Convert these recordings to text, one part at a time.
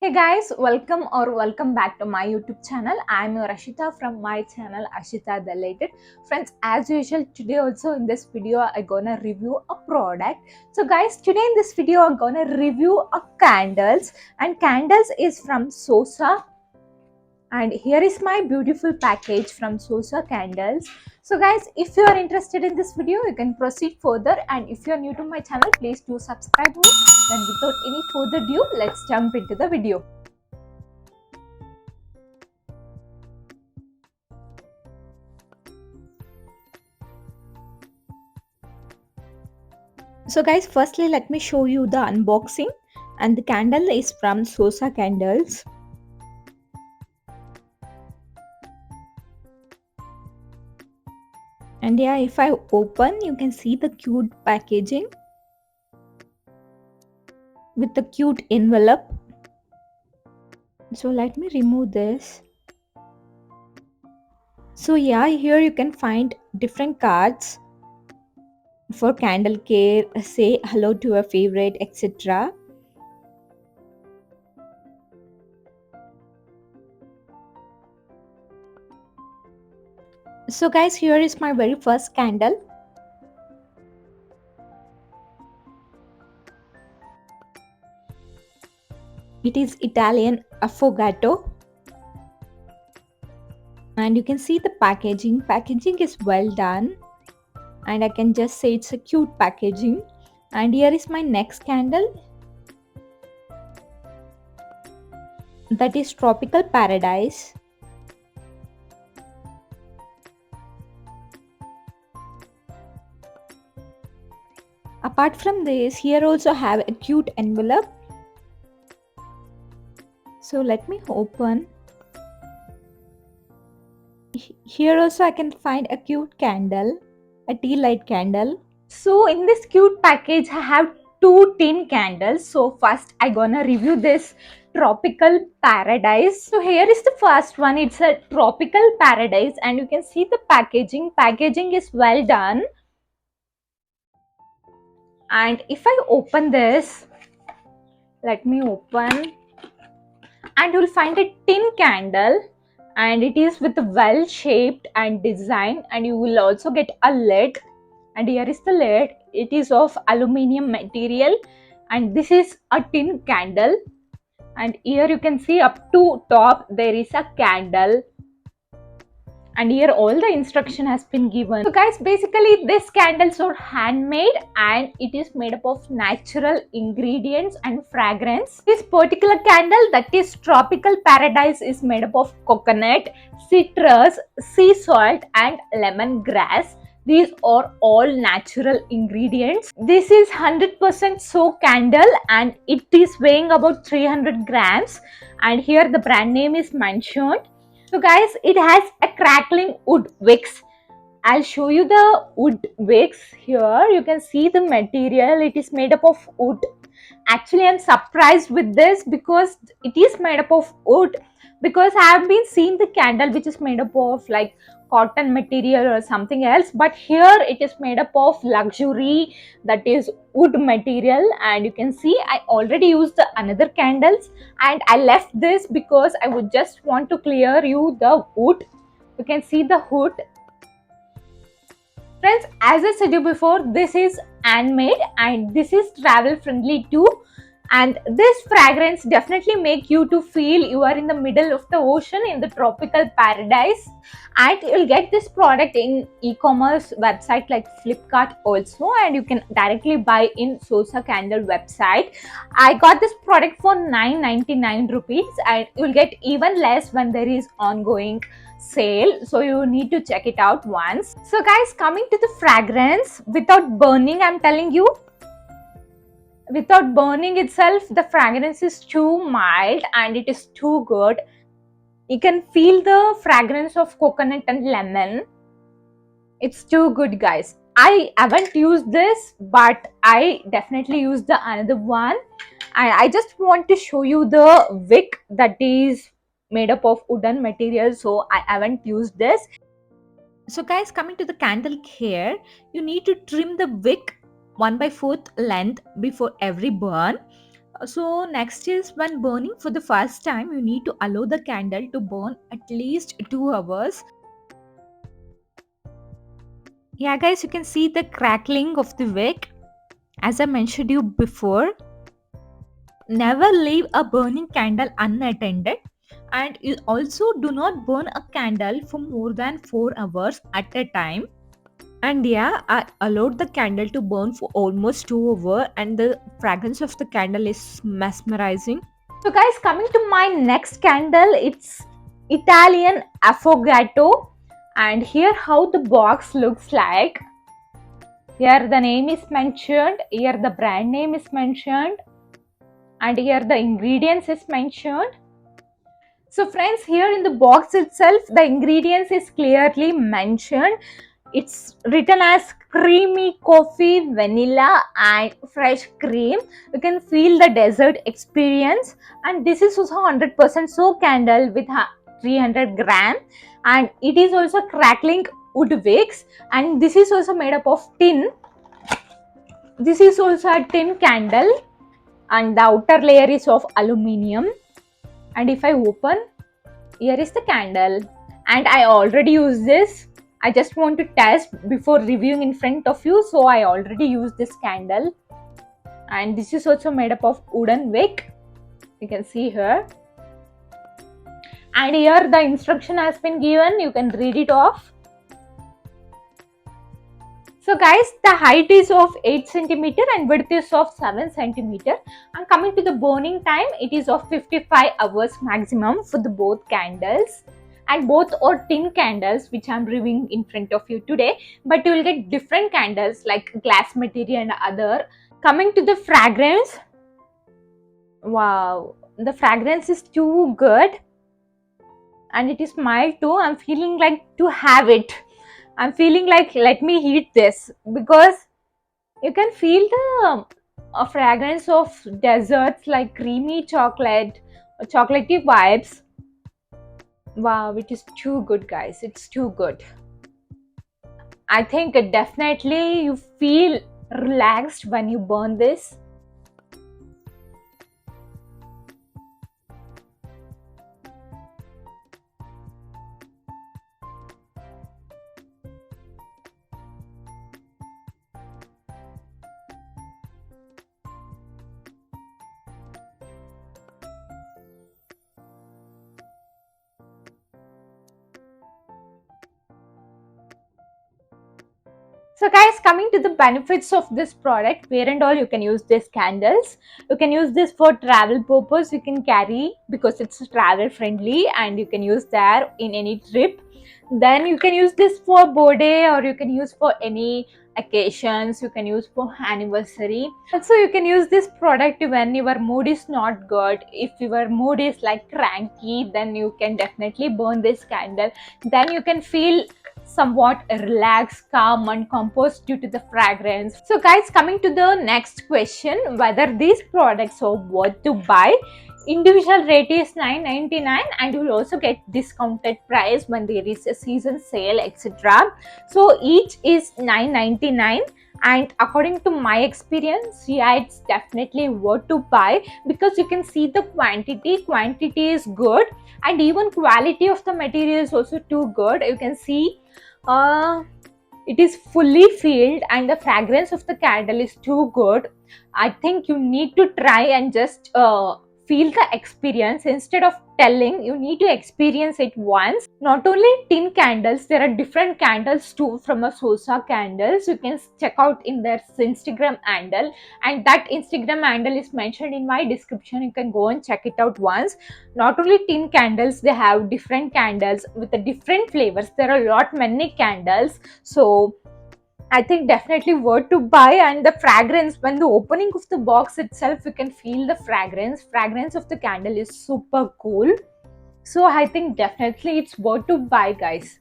Hey guys, welcome back to my YouTube channel. I am your Ashita from my channel Ashita the Elated. Friends, as usual, today also in this video I'm gonna review a product. So guys, today in this video I'm gonna review a candles, and candles is from Sosa. And here is my beautiful package from Sosa candles. So guys, if you are interested in this video, you can proceed further, and if you are new to my channel, please do subscribe me. Then without any further ado, let's jump into the video. So guys, firstly let me show you the unboxing, and the candle is from Sosa candles. And yeah, if I open, you can see the cute packaging with the cute envelope. So let me remove this. So yeah, here you can find different cards for candle care, say hello to a favorite, etc. So guys, here is my very first candle. It is Italian Affogato. And you can see the packaging is well done, and I can just say it's a cute packaging. And here is my next candle, that is Tropical Paradise. Apart from this, here also have a cute envelope. So let me open. Here also I can find a cute candle, a tea light candle. So in this cute package I have two tin candles. So first I gonna review this Tropical Paradise. So here is the first one. It's a Tropical Paradise, and you can see the packaging is well done. And if I open this, let me open, and you'll find a tin candle, and it is with well shaped and design, and you will also get a lid. And here is the lid. It is of aluminium material, and this is a tin candle. And here you can see up to top there is a candle, and here all the instruction has been given. So guys, basically these candles are handmade, and it is made up of natural ingredients and fragrance. This particular candle, that is Tropical Paradise, is made up of coconut, citrus, sea salt and lemongrass. These are all natural ingredients. This is 100% soap candle, and it is weighing about 300 grams, and here the brand name is mentioned. So guys, it has a crackling wood wicks. I'll show you the wood wicks. Here you can see the material. It is made up of wood. Actually, I'm surprised with this because it is made up of wood, because I have been seeing the candle which is made up of like cotton material or something else, but here it is made up of luxury, that is wood material. And you can see I already used the another candles, and I left this because I would just want to clear you the wood. You can see the hood. Friends, as I said you before, this is handmade and this is travel friendly too. And this fragrance definitely make you to feel you are in the middle of the ocean in the tropical paradise. And you'll get this product in e-commerce website like Flipkart also, and you can directly buy in Sosa candle website. I got this product for 999 rupees, and you'll get even less when there is ongoing sale, so you need to check it out once. So guys, coming to the fragrance, without burning, I'm telling you, without burning itself, the fragrance is too mild and it is too good. You can feel the fragrance of coconut and lemon. It's too good, guys. I haven't used this, but I definitely used the another one, and I just want to show you the wick that is made up of wooden material, so I haven't used this. So guys, coming to the candle care, you need to trim the wick 1/4 length before every burn. So next is when burning for the first time, you need to allow the candle to burn at least 2 hours. Yeah guys, you can see the crackling of the wick. As I mentioned you before, never leave a burning candle unattended, and you also do not burn a candle for more than 4 hours at a time. And yeah, I allowed the candle to burn for almost 2 hours, and the fragrance of the candle is mesmerizing. So guys, coming to my next candle, it's Italian Affogato, and here how the box looks like. Here the name is mentioned, here the brand name is mentioned, and here the ingredients is mentioned. So friends, here in the box itself, the ingredients is clearly mentioned. It's written as creamy coffee, vanilla and fresh cream. You can feel the dessert experience, and this is also 100% soap candle with 300 gram, and it is also crackling wood wicks, and this is also made up of tin. This is also a tin candle, and the outer layer is of aluminium. And if I open, here is the candle, and I already used this. I just want to test before reviewing in front of you, so I already used this candle. And this is also made up of wooden wick, you can see here. And here the instruction has been given, you can read it off. So guys, the height is of 8 cm and width is of 7 cm. And coming to the burning time, it is of 55 hours maximum for the both candles. And both are tin candles which I am reviewing in front of you today. But you will get different candles like glass material and other. Coming to the fragrance, wow, the fragrance is too good. And it is mild too. I'm feeling like to have it. I'm feeling like let me heat this, because you can feel the fragrance of desserts like creamy chocolate, chocolatey vibes. Wow, it is too good guys, it's too good. I think definitely you feel relaxed when you burn this. So guys, coming to the benefits of this product, where and all you can use these candles. You can use this for travel purpose, you can carry because it's travel friendly, and you can use there in any trip. Then you can use this for birthday, or you can use for any occasions, you can use for anniversary. Also you can use this product when your mood is not good. If your mood is like cranky, then you can definitely burn this candle. Then you can feel somewhat relaxed, calm and composed due to the fragrance. So guys, coming to the next question, whether these products are worth to buy. Individual rate is $9.99, and you will also get discounted price when there is a season sale, etc. So each is $9.99, and according to my experience, yeah, it's definitely worth to buy, because you can see the quantity is good, and even quality of the material is also too good. You can see it is fully filled, and the fragrance of the candle is too good. I think you need to try and just feel the experience. Instead of telling, you need to experience it once. Not only tin candles, there are different candles too from a Sosa candles. You can check out in their Instagram handle, and that Instagram handle is mentioned in my description. You can go and check it out once. Not only tin candles, they have different candles with the different flavors. There are a lot many candles, so I think definitely worth to buy. And the fragrance, when the opening of the box itself, you can feel the fragrance of the candle is super cool. So I think definitely it's worth to buy guys.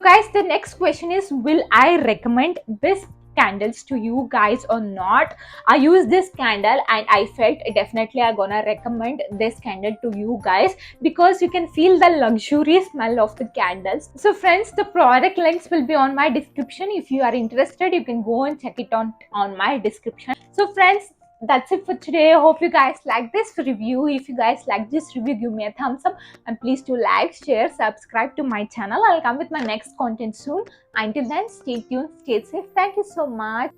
Guys, the next question is, will I recommend this candles to you guys or not? I use this candle and I felt definitely I'm gonna recommend this candle to you guys, because you can feel the luxurious smell of the candles. So friends, the product links will be on my description. If you are interested, you can go and check it on my description. So friends, that's it for today. I hope you guys like this review. If you guys like this review, give me a thumbs up and please do like, share, subscribe to my channel. I'll come with my next content soon. Until then, stay tuned, stay safe. Thank you so much.